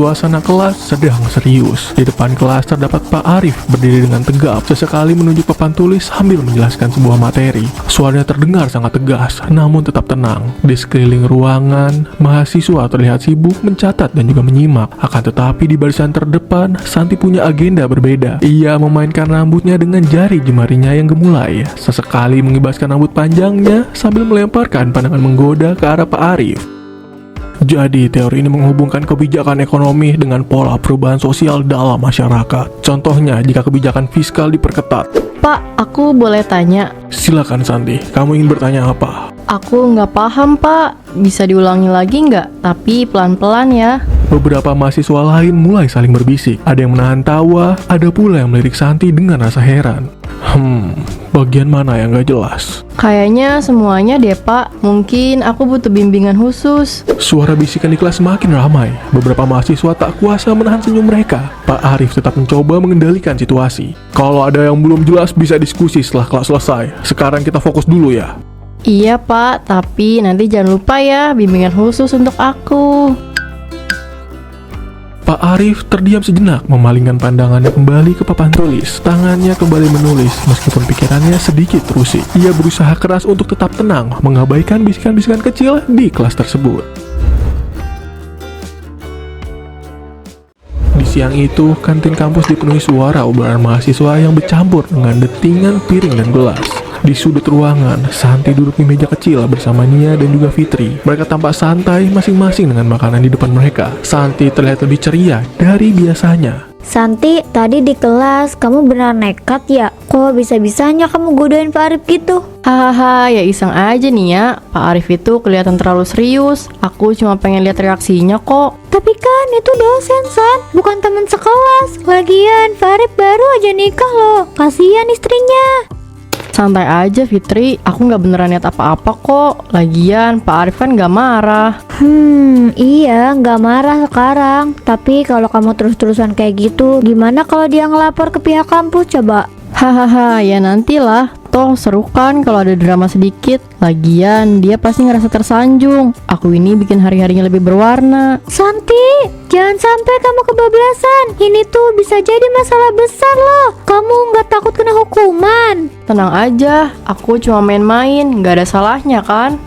Suasana kelas sedang serius. Di depan kelas terdapat Pak Arif berdiri dengan tegap, sesekali menunjuk papan tulis sambil menjelaskan sebuah materi. Suaranya terdengar sangat tegas, namun tetap tenang. Di sekeliling ruangan, mahasiswa terlihat sibuk mencatat dan juga menyimak. Akan tetapi di barisan terdepan, Santi punya agenda berbeda. Ia memainkan rambutnya dengan jari jemarinya yang gemulai. Sesekali mengibaskan rambut panjangnya sambil melemparkan pandangan menggoda ke arah Pak Arif. Jadi, teori ini menghubungkan kebijakan ekonomi dengan pola perubahan sosial dalam masyarakat. Contohnya, jika kebijakan fiskal diperketat. Pak, aku boleh tanya? Silakan Santi, kamu ingin bertanya apa? Aku nggak paham, Pak. Bisa diulangi lagi nggak? Tapi pelan-pelan ya. Beberapa mahasiswa lain mulai saling berbisik. Ada yang menahan tawa, ada pula yang melirik Santi dengan rasa heran. Bagian mana yang gak jelas? Kayaknya semuanya deh, Pak. Mungkin aku butuh bimbingan khusus. Suara bisikan di kelas makin ramai. Beberapa mahasiswa tak kuasa menahan senyum mereka. Pak Arif tetap mencoba mengendalikan situasi. Kalau ada yang belum jelas bisa diskusi setelah kelas selesai. Sekarang kita fokus dulu ya. Iya, Pak. Tapi nanti jangan lupa ya, bimbingan khusus untuk aku. Pak Arif terdiam sejenak, memalingkan pandangannya kembali ke papan tulis. Tangannya kembali menulis, meskipun pikirannya sedikit terusik. Ia berusaha keras untuk tetap tenang, mengabaikan bisikan-bisikan kecil di kelas tersebut. Di siang itu, kantin kampus dipenuhi suara obrolan mahasiswa yang bercampur dengan detingan piring dan gelas. Di sudut ruangan, Santi duduk di meja kecil bersama Nia dan juga Fitri. Mereka tampak santai masing-masing dengan makanan di depan mereka. Santi terlihat lebih ceria dari biasanya. Santi, tadi di kelas kamu benar nekat ya? Kok bisa-bisanya kamu godain Pak Arif gitu? Hahaha, ya iseng aja nih ya. Pak Arif itu kelihatan terlalu serius. Aku cuma pengen lihat reaksinya kok. Tapi kan itu dosen, San, bukan teman sekelas. Lagian Pak Arif baru aja nikah loh. Kasihan istrinya. Santai aja Fitri, aku nggak beneran niat apa-apa kok. Lagian Pak Arif kan nggak marah. Iya, nggak marah sekarang. Tapi kalau kamu terus-terusan kayak gitu, gimana kalau dia ngelapor ke pihak kampus coba? Hahaha, ya nantilah. Toh seru kan kalau ada drama sedikit. Lagian dia pasti ngerasa tersanjung. Aku ini bikin hari-harinya lebih berwarna. Santi, jangan sampai kamu kebablasan. Ini tuh bisa jadi masalah besar loh. Kamu nggak takut kena hukuman? Tenang aja, aku cuma main-main, nggak ada salahnya kan?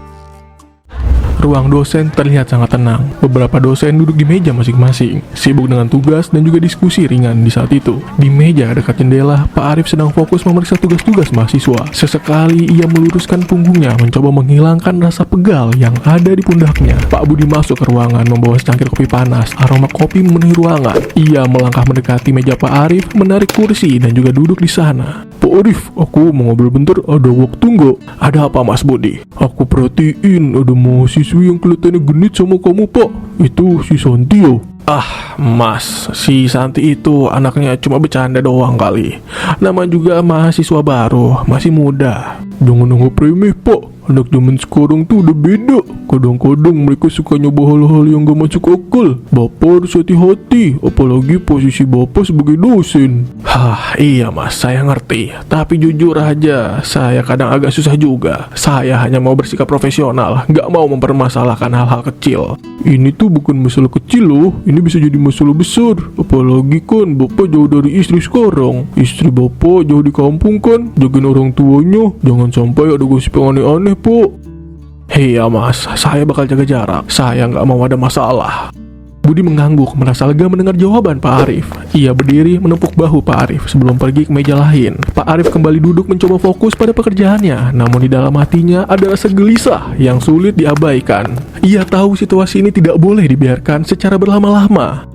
Ruang dosen terlihat sangat tenang. Beberapa dosen duduk di meja masing-masing, sibuk dengan tugas dan juga diskusi ringan di saat itu. Di meja dekat jendela, Pak Arif sedang fokus memeriksa tugas-tugas mahasiswa. Sesekali ia meluruskan punggungnya, mencoba menghilangkan rasa pegal yang ada di pundaknya. Pak Budi masuk ke ruangan membawa secangkir kopi panas. Aroma kopi memenuhi ruangan. Ia melangkah mendekati meja Pak Arif, menarik kursi dan juga duduk di sana. Pak Arif, aku mau ngobrol bentar, ada waktu nggak? Ada apa Mas Budi? Aku perhatiin ada mahasiswa yang kelihatannya genit sama kamu Pak. Itu si Santi ya? Ah Mas, si Santi itu anaknya cuma bercanda doang kali. Nama juga mahasiswa baru, masih muda. Jangan nunggu remeh Pak. Anak zaman sekarang tuh udah beda. Kadang-kadang mereka suka nyoba hal-hal yang gak masuk akal. Bapak harus hati-hati, apalagi posisi Bapak sebagai dosen. Iya Mas, saya ngerti. Tapi jujur aja, saya kadang agak susah juga. Saya hanya mau bersikap profesional, gak mau mempermasalahkan hal-hal kecil. Ini tuh bukan masalah kecil loh, ini bisa jadi masalah besar. Apalagi kan Bapak jauh dari istri sekarang. Istri Bapak jauh di kampung kan, jagain orang tuanya. Jangan sampai ada gosip yang aneh-aneh Po. Iya Mas, saya bakal jaga jarak. Saya nggak mau ada masalah. Budi mengangguk, merasa lega mendengar jawaban Pak Arif. Ia berdiri menepuk bahu Pak Arif sebelum pergi ke meja lain. Pak Arif kembali duduk mencoba fokus pada pekerjaannya. Namun di dalam hatinya ada rasa gelisah yang sulit diabaikan. Ia tahu situasi ini tidak boleh dibiarkan secara berlama-lama.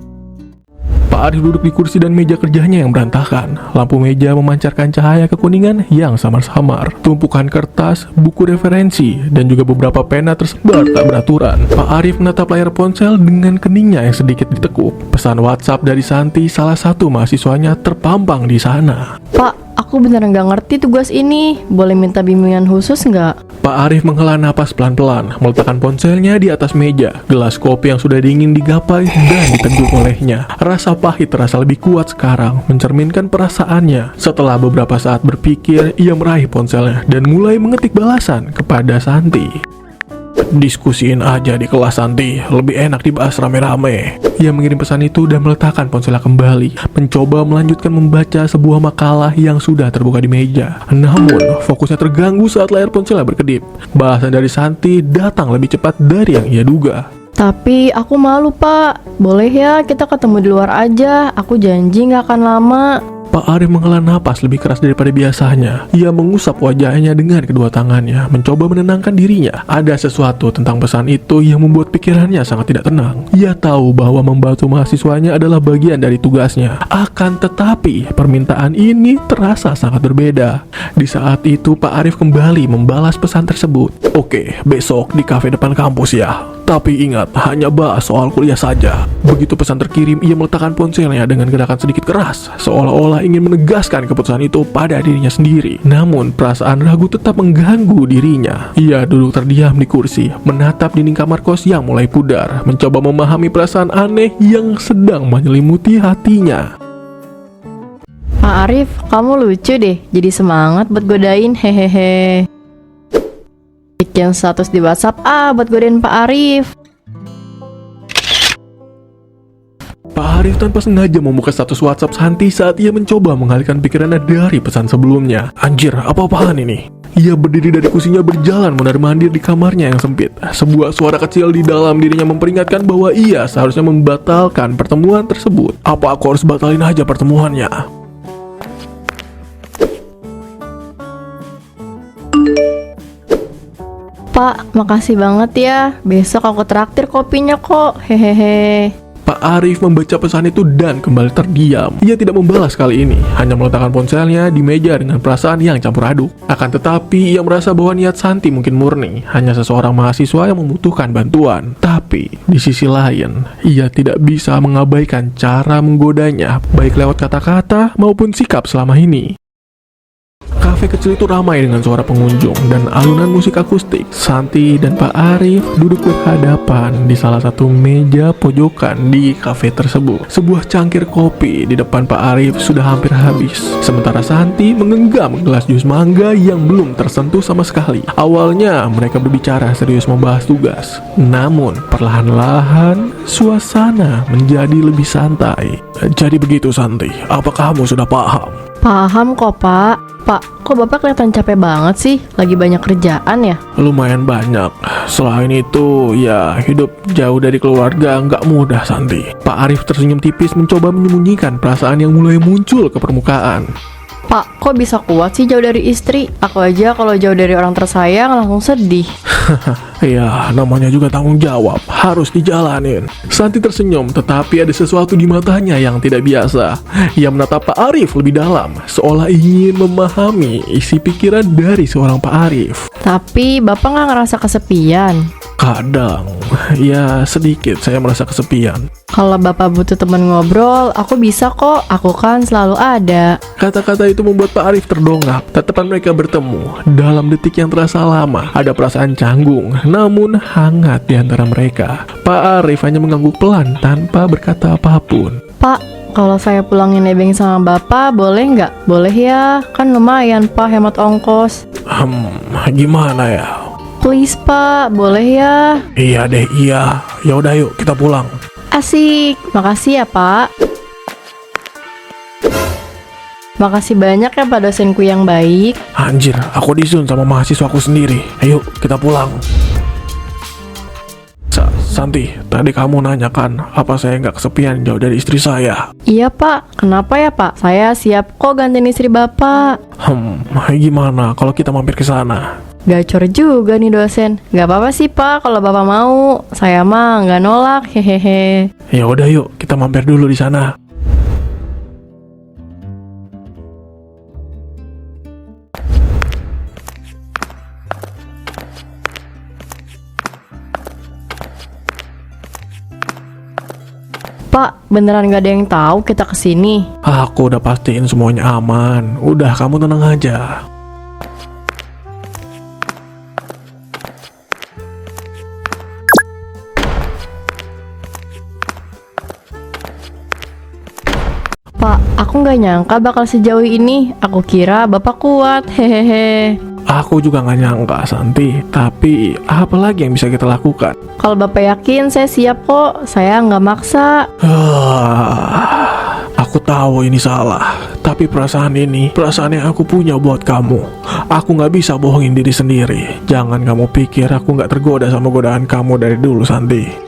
Pak Arif duduk di kursi dan meja kerjanya yang berantakan. Lampu meja memancarkan cahaya kekuningan yang samar-samar. Tumpukan kertas, buku referensi, dan juga beberapa pena tersebar tak beraturan. Pak Arif menatap layar ponsel dengan keningnya yang sedikit ditekuk. Pesan WhatsApp dari Santi, salah satu mahasiswanya, terpampang di sana. Pak, aku beneran gak ngerti tugas ini. Boleh minta bimbingan khusus nggak? Pak Arif menghela napas pelan-pelan, meletakkan ponselnya di atas meja. Gelas kopi yang sudah dingin digapai dan diteguk olehnya. Rasa pahit terasa lebih kuat sekarang, mencerminkan perasaannya. Setelah beberapa saat berpikir, ia meraih ponselnya dan mulai mengetik balasan kepada Santi. Diskusiin aja di kelas Santi, lebih enak dibahas rame-rame. Ia mengirim pesan itu dan meletakkan ponselnya kembali, mencoba melanjutkan membaca sebuah makalah yang sudah terbuka di meja. Namun, fokusnya terganggu saat layar ponselnya berkedip. Bahasan dari Santi datang lebih cepat dari yang ia duga. Tapi aku malu, Pak. Boleh ya kita ketemu di luar aja? Aku janji gak akan lama. Pak Arif menghela napas lebih keras daripada biasanya. Ia mengusap wajahnya dengan kedua tangannya, mencoba menenangkan dirinya. Ada sesuatu tentang pesan itu yang membuat pikirannya sangat tidak tenang. Ia tahu bahwa membantu mahasiswanya adalah bagian dari tugasnya. Akan tetapi, permintaan ini terasa sangat berbeda. Di saat itu, Pak Arif kembali membalas pesan tersebut. Oke, besok di kafe depan kampus ya. Tapi ingat, hanya bahas soal kuliah saja. Begitu pesan terkirim, ia meletakkan ponselnya dengan gerakan sedikit keras, seolah-olah ingin menegaskan keputusan itu pada dirinya sendiri. Namun, perasaan ragu tetap mengganggu dirinya. Ia duduk terdiam di kursi, menatap dinding kamar kos yang mulai pudar, mencoba memahami perasaan aneh yang sedang menyelimuti hatinya. Pak Arif, kamu lucu deh. Jadi semangat buat godain, hehehe. Bikin status di WhatsApp buat godain Pak Arif. Pak Arif tanpa sengaja membuka status WhatsApp Santi saat ia mencoba mengalihkan pikirannya dari pesan sebelumnya. Anjir, apa-apaan ini? Ia berdiri dari kursinya berjalan mondar-mandir di kamarnya yang sempit. Sebuah suara kecil di dalam dirinya memperingatkan bahwa ia seharusnya membatalkan pertemuan tersebut. Apa aku harus batalin aja pertemuannya? Pak, makasih banget ya. Besok aku traktir kopinya kok, hehehe. Pak Arif membaca pesan itu dan kembali terdiam. Ia tidak membalas kali ini, hanya meletakkan ponselnya di meja dengan perasaan yang campur aduk. Akan tetapi, ia merasa bahwa niat Santi mungkin murni, hanya seseorang mahasiswa yang membutuhkan bantuan. Tapi, di sisi lain, ia tidak bisa mengabaikan cara menggodanya, baik lewat kata-kata maupun sikap selama ini. Kafe kecil itu ramai dengan suara pengunjung dan alunan musik akustik. Santi dan Pak Arif duduk berhadapan di salah satu meja pojokan di kafe tersebut. Sebuah cangkir kopi di depan Pak Arif sudah hampir habis, sementara Santi menggenggam gelas jus mangga yang belum tersentuh sama sekali. Awalnya mereka berbicara serius membahas tugas, namun perlahan-lahan suasana menjadi lebih santai. Jadi begitu Santi, apakah kamu sudah paham? Paham kok, Pak. Pak, kok Bapak kelihatan capek banget sih? Lagi banyak kerjaan ya? Lumayan banyak. Selain itu, ya hidup jauh dari keluarga nggak mudah, Santi. Pak Arif tersenyum tipis mencoba menyembunyikan perasaan yang mulai muncul ke permukaan. Pak, kok bisa kuat sih jauh dari istri? Aku aja kalau jauh dari orang tersayang langsung sedih. Ya, namanya juga tanggung jawab, harus dijalanin. Santi tersenyum, tetapi ada sesuatu di matanya yang tidak biasa. Ia menatap Pak Arif lebih dalam, seolah ingin memahami isi pikiran dari seorang Pak Arif. Tapi Bapak nggak ngerasa kesepian? Kadang, ya sedikit saya merasa kesepian. Kalau Bapak butuh teman ngobrol, aku bisa kok. Aku kan selalu ada. Kata-kata itu membuat Pak Arif terdongak. Tatapan mereka bertemu. Dalam detik yang terasa lama, ada perasaan canggung, namun hangat di antara mereka. Pak Arif hanya mengangguk pelan tanpa berkata apapun. Pak, kalau saya pulangin nebeng sama Bapak, boleh nggak? Boleh ya, kan lumayan Pak hemat ongkos. Gimana ya? Please Pak, boleh ya? Iya deh, iya. Ya udah yuk, kita pulang. Asik, makasih ya Pak. Makasih banyak ya Pak dosenku yang baik. Anjir, aku disun sama mahasiswaku sendiri. Ayo, kita pulang. Santi, tadi kamu nanyakan apa saya nggak kesepian jauh dari istri saya. Iya Pak, kenapa ya Pak? Saya siap kok gantiin istri Bapak. Gimana kalau kita mampir ke sana? Gacor juga nih dosen. Gak apa-apa sih Pak kalau Bapak mau. Saya mah nggak nolak, hehehe. Ya udah yuk, kita mampir dulu di sana. Pak, beneran gak ada yang tahu kita kesini? Aku udah pastiin semuanya aman. Udah, kamu tenang aja. Pak, aku nggak nyangka bakal sejauh ini. Aku kira Bapak kuat, hehehe. Aku juga gak nyangka, Santi. Tapi apa lagi yang bisa kita lakukan? Kalau Bapak yakin, saya siap kok. Saya nggak maksa. Aku tahu ini salah, tapi perasaan yang aku punya buat kamu. Aku gak bisa bohongin diri sendiri. Jangan kamu pikir aku gak tergoda sama godaan kamu dari dulu, Santi.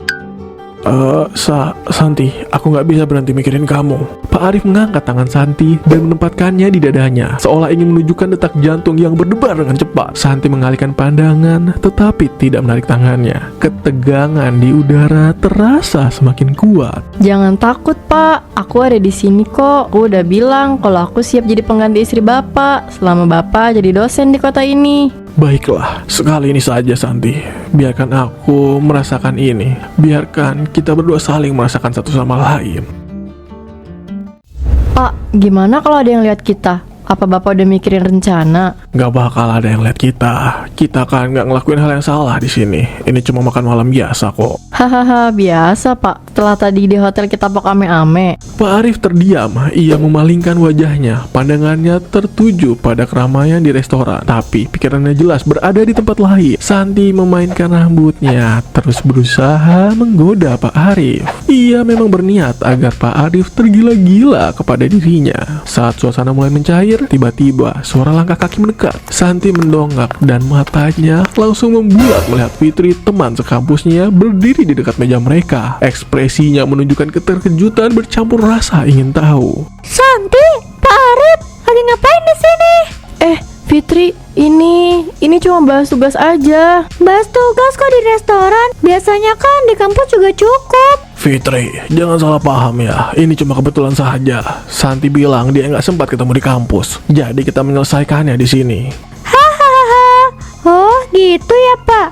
Santi, aku gak bisa berhenti mikirin kamu. Pak Arif mengangkat tangan Santi dan menempatkannya di dadanya, seolah ingin menunjukkan detak jantung yang berdebar dengan cepat. Santi mengalihkan pandangan, tetapi tidak menarik tangannya. Ketegangan di udara terasa semakin kuat. Jangan takut, Pak. Aku ada di sini kok. Aku udah bilang kalau aku siap jadi pengganti istri Bapak selama Bapak jadi dosen di kota ini. Baiklah, sekali ini saja, Santi. Biarkan aku merasakan ini. Biarkan kita berdua saling merasakan satu sama lain. Pak, gimana kalau ada yang lihat kita? Apa Bapak udah mikirin rencana? Gak bakal ada yang lihat kita. Kita kan gak ngelakuin hal yang salah di sini. Ini cuma makan malam biasa kok. Hahaha, biasa Pak. Setelah tadi di hotel kita pok ame-ame. Pak Arif terdiam. Ia memalingkan wajahnya. Pandangannya tertuju pada keramaian di restoran. Tapi pikirannya jelas berada di tempat lain. Santi memainkan rambutnya, terus berusaha menggoda Pak Arif. Ia memang berniat agar Pak Arif tergila-gila kepada dirinya. Saat suasana mulai mencair, tiba-tiba suara langkah kaki mendekat. Santi mendongak dan matanya langsung membulat melihat Fitri, teman sekampusnya, berdiri di dekat meja mereka. Ekspresinya menunjukkan keterkejutan bercampur rasa ingin tahu. Santi, Pak Arif, lagi ngapain di sini? Fitri, ini cuma bahas tugas aja. Bahas tugas kok di restoran? Biasanya kan di kampus juga cukup. Fitri, jangan salah paham ya. Ini cuma kebetulan saja. Santi bilang dia nggak sempat ketemu di kampus, jadi kita menyelesaikannya di sini. Hahaha. Oh, gitu ya, Pak.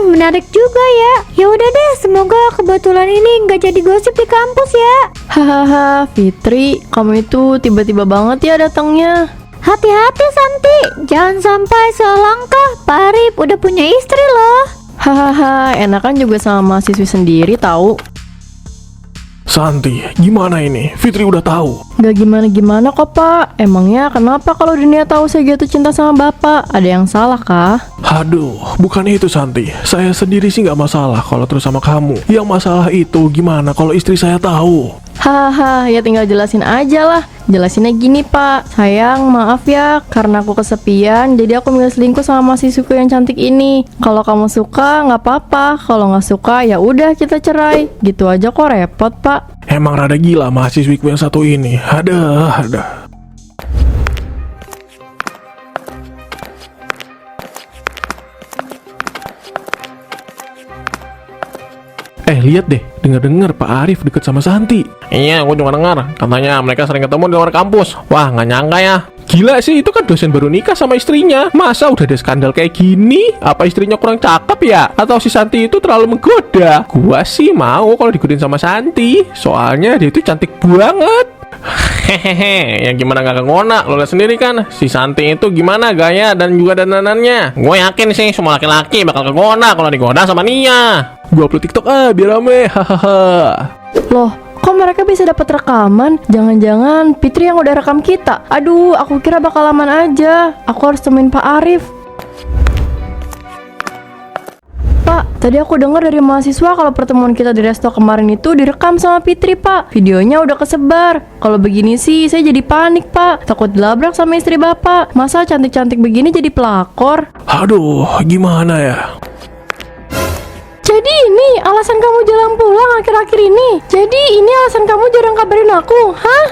Menarik juga ya. Ya udah deh, semoga kebetulan ini nggak jadi gosip di kampus ya. Hahaha, Fitri, kamu itu tiba-tiba banget ya datangnya. Hati-hati Santi, jangan sampai salah langkah. Pak Arif udah punya istri loh. Hahaha, enakan juga sama mahasiswi sendiri tahu. Santi, gimana ini? Fitri udah tahu. Gak gimana-gimana kok Pak. Emangnya kenapa kalau dunia tahu saya jatuh cinta sama Bapak? Ada yang salah kah? Aduh, bukan itu Santi. Saya sendiri sih nggak masalah kalau terus sama kamu. Yang masalah itu gimana kalau istri saya tahu? Hahaha, ya tinggal jelasin aja lah. Jelasinnya gini Pak, sayang maaf ya karena aku kesepian, jadi aku milih selingkuh sama mahasiswiku yang cantik ini. Kalau kamu suka nggak apa-apa, kalau nggak suka ya udah kita cerai. Gitu aja kok repot Pak. Emang rada gila mahasiswiku yang satu ini. Ada. Lihat deh, dengar-dengar Pak Arif deket sama Santi. Iya, gue juga dengar. Katanya mereka sering ketemu di luar kampus. Wah, nggak nyangka ya. Gila sih, itu kan dosen baru nikah sama istrinya. Masa udah ada skandal kayak gini? Apa istrinya kurang cakep ya? Atau si Santi itu terlalu menggoda? Gua sih mau kalau digodain sama Santi. Soalnya dia itu cantik banget. Hehehe, yang gimana gak kegona? Lo lihat sendiri kan, si Santi itu gimana gaya dan juga dandanannya. Gue yakin sih semua laki-laki bakal kegona kalau digoda sama Nia. Gue upload TikTok biar rame. Hahaha. Loh, kok mereka bisa dapat rekaman? Jangan-jangan Fitri yang udah rekam kita. Aduh, aku kira bakal aman aja. Aku harus temuin Pak Arif. Pak, tadi aku dengar dari mahasiswa kalau pertemuan kita di resto kemarin itu direkam sama Fitri, Pak. Videonya udah kesebar. Kalau begini sih, saya jadi panik, Pak. Takut dilabrak sama istri Bapak. Masa cantik-cantik begini jadi pelakor? Aduh, gimana ya? Jadi ini alasan kamu jarang pulang akhir-akhir ini? Jadi ini alasan kamu jarang kabarin aku, hah?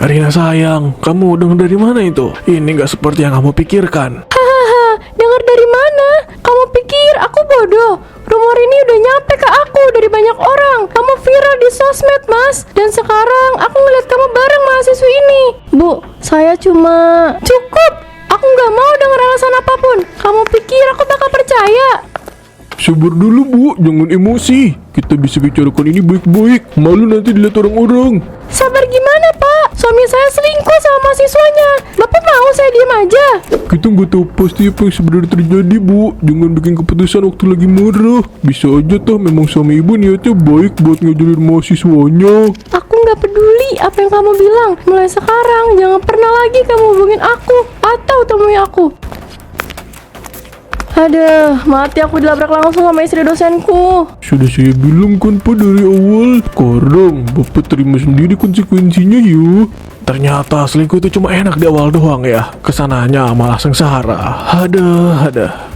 Rina sayang, kamu dengar dari mana itu? Ini gak seperti yang kamu pikirkan. Hahaha, dengar dari mana? Kamu pikir aku bodoh? Rumor ini udah nyampe ke aku dari banyak orang. Kamu viral di sosmed, Mas. Dan sekarang aku ngeliat kamu bareng mahasiswi ini. Bu, saya cuma... Cukup! Aku gak mau dengar alasan apapun. Kamu pikir aku bakal percaya? Sabar dulu Bu, jangan emosi. Kita bisa bicarakan ini baik-baik. Malu nanti dilihat orang-orang. Sabar gimana Pak? Suami saya selingkuh sama mahasiswanya. Bapak mau saya diam aja? Kita nggak tahu pasti apa yang sebenarnya terjadi Bu. Jangan bikin keputusan waktu lagi marah. Bisa aja toh memang suami ibu niatnya baik buat ngajarin mahasiswanya. Aku nggak peduli apa yang kamu bilang. Mulai sekarang jangan pernah lagi kamu hubungin aku atau temui aku. Aduh, mati aku dilabrak langsung sama istri dosenku. Sudah saya bilang kan Pak dari awal. Sekarang Bapak terima sendiri konsekuensinya yuk. Ternyata selingkuh itu cuma enak di awal doang ya. Kesananya malah sengsara. Ada.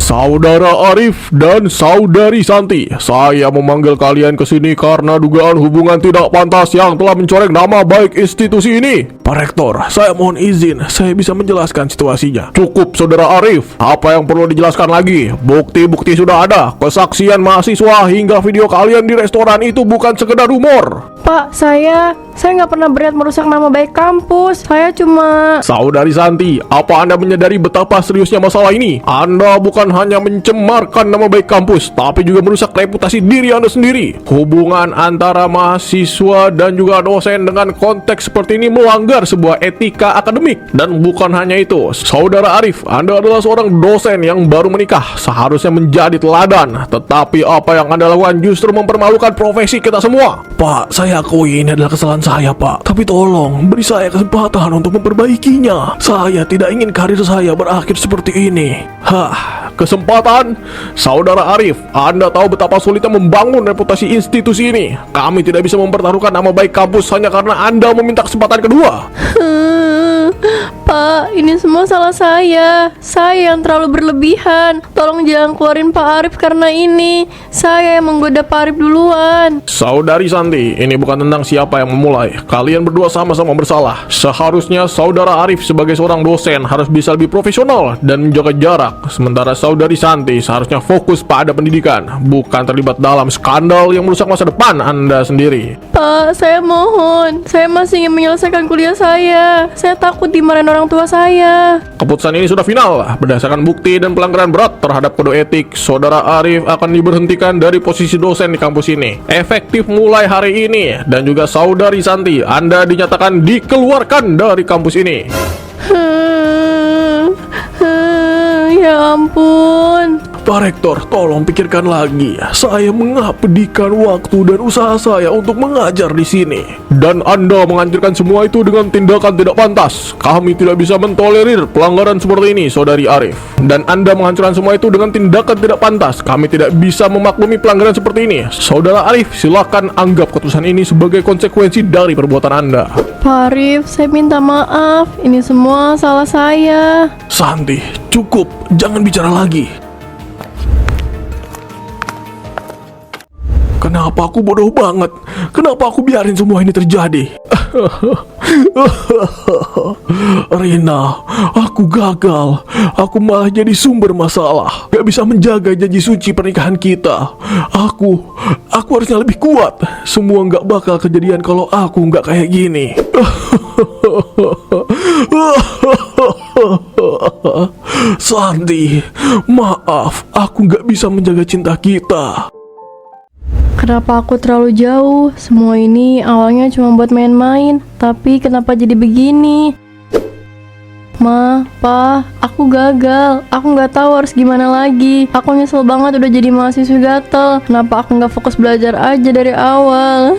Saudara Arif dan Saudari Santi, saya memanggil kalian ke sini karena dugaan hubungan tidak pantas yang telah mencoreng nama baik institusi ini. Pak Rektor, saya mohon izin, saya bisa menjelaskan situasinya. Cukup Saudara Arif, apa yang perlu dijelaskan lagi? Bukti-bukti sudah ada, kesaksian mahasiswa hingga video kalian di restoran itu bukan sekedar rumor. Pak, saya nggak pernah berniat merusak nama baik kampus. Saya cuma... Saudari Santi, apa Anda menyadari betapa seriusnya masalah ini? Anda bukan hanya mencemarkan nama baik kampus, tapi juga merusak reputasi diri Anda sendiri. Hubungan antara mahasiswa dan juga dosen dengan konteks seperti ini melanggar sebuah etika akademik. Dan bukan hanya itu, Saudara Arif, Anda adalah seorang dosen yang baru menikah, seharusnya menjadi teladan. Tetapi apa yang Anda lakukan justru mempermalukan profesi kita semua. Pak, saya akui ini adalah kesalahan saya, Pak. Tapi tolong, beri saya kesempatan untuk memperbaikinya. Saya tidak ingin karir saya berakhir seperti ini. Kesempatan? Saudara Arif, Anda tahu betapa sulitnya membangun reputasi institusi ini. Kami tidak bisa mempertaruhkan nama baik kampus hanya karena Anda meminta kesempatan kedua. Pak, ini semua salah saya. Saya yang terlalu berlebihan. Tolong jangan keluarin Pak Arif karena ini. Saya yang menggoda Pak Arif duluan. Saudari Santi, ini bukan tentang siapa yang memulai. Kalian berdua sama-sama bersalah. Seharusnya Saudara Arif sebagai seorang dosen harus bisa lebih profesional dan menjaga jarak. Sementara Saudari Santi seharusnya fokus pada pendidikan, bukan terlibat dalam skandal yang merusak masa depan Anda sendiri. Pak, saya mohon. Saya masih ingin menyelesaikan kuliah saya. Saya takut dimarahin orang tua saya. Keputusan ini sudah final. Berdasarkan bukti dan pelanggaran berat terhadap kode etik, Saudara Arif akan diberhentikan dari posisi dosen di kampus ini. Efektif mulai hari ini. Dan juga Saudari Santi, Anda dinyatakan dikeluarkan dari kampus ini. Ya ampun. Pak Rektor, tolong pikirkan lagi. Saya mengabdikan waktu dan usaha saya untuk mengajar di sini. Dan Anda menghancurkan semua itu dengan tindakan tidak pantas. Kami tidak bisa mentolerir pelanggaran seperti ini, Saudari Arif. Dan Anda menghancurkan semua itu dengan tindakan tidak pantas. Kami tidak bisa memaklumi pelanggaran seperti ini. Saudara Arif, silakan anggap keputusan ini sebagai konsekuensi dari perbuatan Anda. Pak Arif, saya minta maaf. Ini semua salah saya. Santi, cukup. Jangan bicara lagi. Kenapa aku bodoh banget? Kenapa aku biarin semua ini terjadi? Rina, aku gagal. Aku malah jadi sumber masalah. Gak bisa menjaga janji suci pernikahan kita. Aku harusnya lebih kuat. Semua gak bakal kejadian kalau aku gak kayak gini. Santi, maaf. Aku gak bisa menjaga cinta kita. Kenapa aku terlalu jauh? Semua ini awalnya cuma buat main-main. Tapi kenapa jadi begini? Ma, Pa, aku gagal. Aku nggak tahu harus gimana lagi. Aku nyesel banget udah jadi mahasiswa gatel. Kenapa aku nggak fokus belajar aja dari awal?